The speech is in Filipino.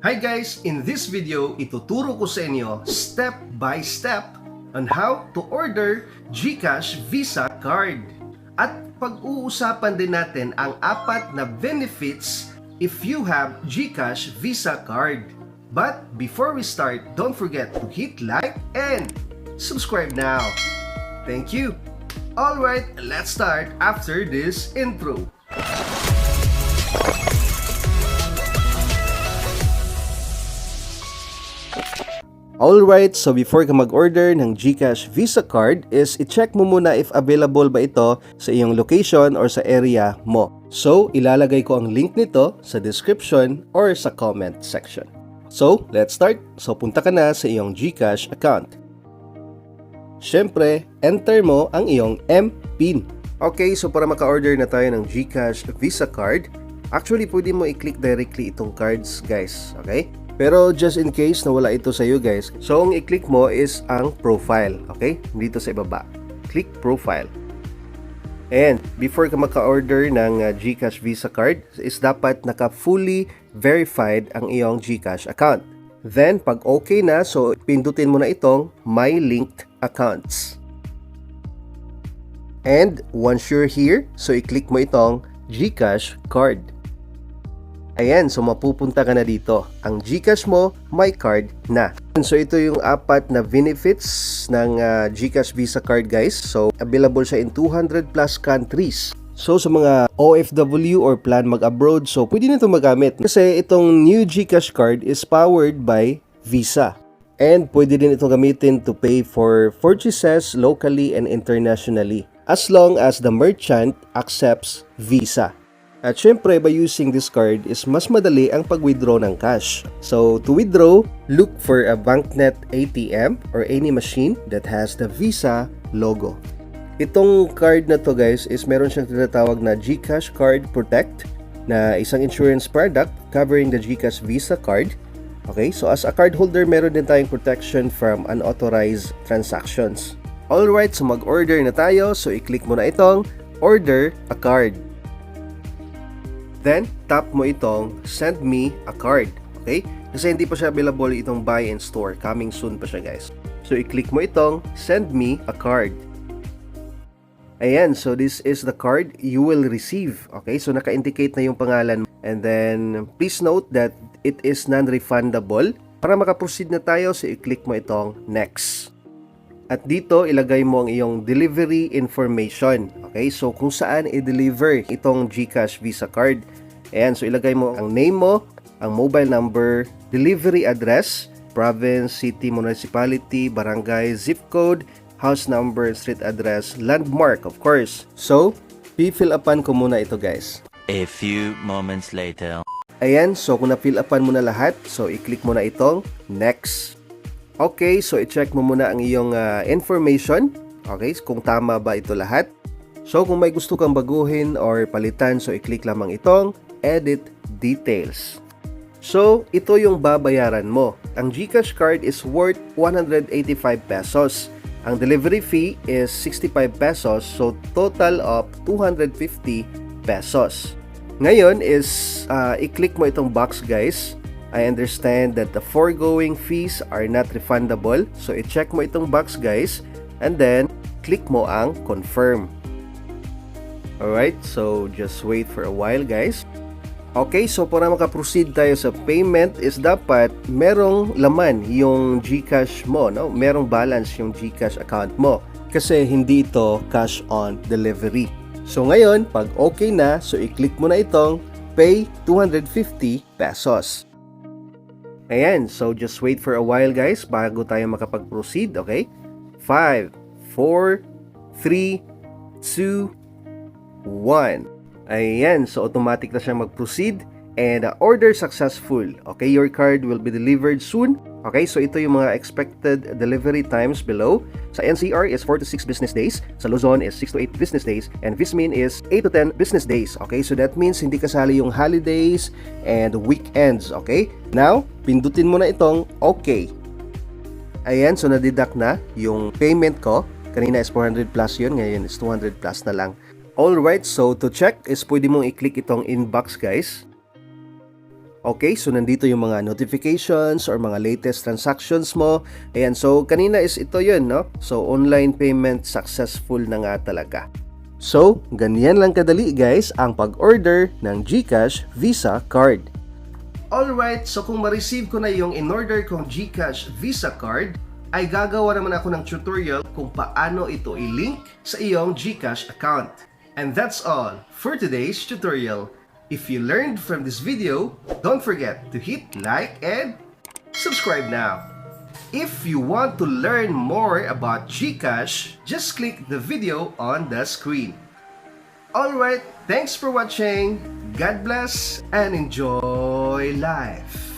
Hi guys! In this video, ituturo ko sa inyo step by step on how to order GCash Visa card. At pag-uusapan din natin ang apat na benefits if you have GCash Visa card. But before we start, don't forget to hit like and subscribe now. Thank you! Alright, let's start after this intro. Alright, so before ka mag-order ng GCash Visa card is i-check mo muna if available ba ito sa iyong location or sa area mo. So, ilalagay ko ang link nito sa description or sa comment section. So, let's start. So, punta ka na sa iyong GCash account. Siyempre, enter mo ang iyong MPIN. Okay, so para maka-order na tayo ng GCash Visa card, actually pwede mo i-click directly itong cards guys, okay? Pero just in case na wala ito sa iyo guys, so ang i-click mo is ang profile, okay? Dito sa ibaba. Click profile. And before ka maka-order ng GCash Visa card, is dapat naka-fully verified ang iyong GCash account. Then, pag okay na, so pindutin mo na itong My Linked Accounts. And once you're here, so i-click mo itong GCash card. Ayan, so mapupunta ka na dito. Ang GCash mo, may card na. So ito yung apat na benefits ng GCash Visa card guys. So available siya in 200 plus countries. So sa mga OFW or plan mag-abroad, so pwede nito magamit. Kasi itong new GCash card is powered by Visa. And pwede din itong gamitin to pay for purchases locally and internationally. As long as the merchant accepts Visa. At syempre, by using this card is mas madali ang pag-withdraw ng cash. So, to withdraw, look for a BankNet ATM or any machine that has the Visa logo. Itong card na to guys is meron siyang tinatawag na GCash Card Protect na isang insurance product covering the GCash Visa card. Okay, so as a card holder, meron din tayong protection from unauthorized transactions. Alright, so mag-order na tayo. So, i-click mo na itong Order a Card. Then, tap mo itong Send Me a Card. Okay? Kasi hindi pa siya available itong Buy and Store. Coming soon pa siya guys. So, i-click mo itong Send Me a Card. Ayan. So, this is the card you will receive. Okay? So, naka-indicate na yung pangalan. And then, please note that it is non-refundable. Para makaproceed na tayo, so i-click mo itong Next. At dito, ilagay mo ang iyong delivery information. Okay? So, kung saan i-deliver itong GCash Visa card. Ayan. So, ilagay mo ang name mo, ang mobile number, delivery address, province, city, municipality, barangay, zip code, house number, street address, landmark, of course. So, fill upan ko muna ito, guys. A few moments later. Ayan. So, kung na-fill upan mo na lahat, so, i-click mo na itong Next. Okay, so i-check mo muna ang iyong information. Okay, kung tama ba ito lahat. So kung may gusto kang baguhin or palitan, so i-click lamang itong Edit Details. So ito yung babayaran mo. Ang GCash card is worth 185 pesos. Ang delivery fee is 65 pesos, so total of 250 pesos. Ngayon is i-click mo itong box guys. I understand that the foregoing fees are not refundable. So, i-check mo itong box guys. And then, click mo ang confirm. Alright, so just wait for a while guys. Okay, so para makaproceed tayo sa payment is dapat merong laman yung GCash mo. No? Merong balance yung GCash account mo. Kasi hindi ito cash on delivery. So, ngayon, pag okay na, so i-click mo na itong pay 250 pesos. Ayan, so just wait for a while guys bago tayo makapag-proceed, okay? 5, 4, 3, 2, 1. Ayan, so automatic na siya mag-proceed and order successful. Okay, your card will be delivered soon. Okay, so ito yung mga expected delivery times below. Sa NCR is 4 to 6 business days. Sa Luzon is 6 to 8 business days. And Vismin is 8 to 10 business days. Okay, so that means hindi kasali yung holidays and weekends. Okay, now, pindutin mo na itong okay. Ayan, so na-deduct na yung payment ko. Kanina is 400 plus yun, ngayon is 200 plus na lang. Alright, so to check is pwede mong i-click itong inbox guys. Okay, so nandito yung mga notifications or mga latest transactions mo. Ayan, so kanina is ito yun, no? So online payment successful na nga talaga. So, ganyan lang kadali guys ang pag-order ng GCash Visa Card. Alright, so kung ma-receive ko na yung in-order kong GCash Visa Card, ay gagawa naman ako ng tutorial kung paano ito i-link sa iyong GCash account. And that's all for today's tutorial. If you learned from this video, don't forget to hit like and subscribe now. If you want to learn more about GCash, just click the video on the screen. Alright, thanks for watching. God bless and enjoy life.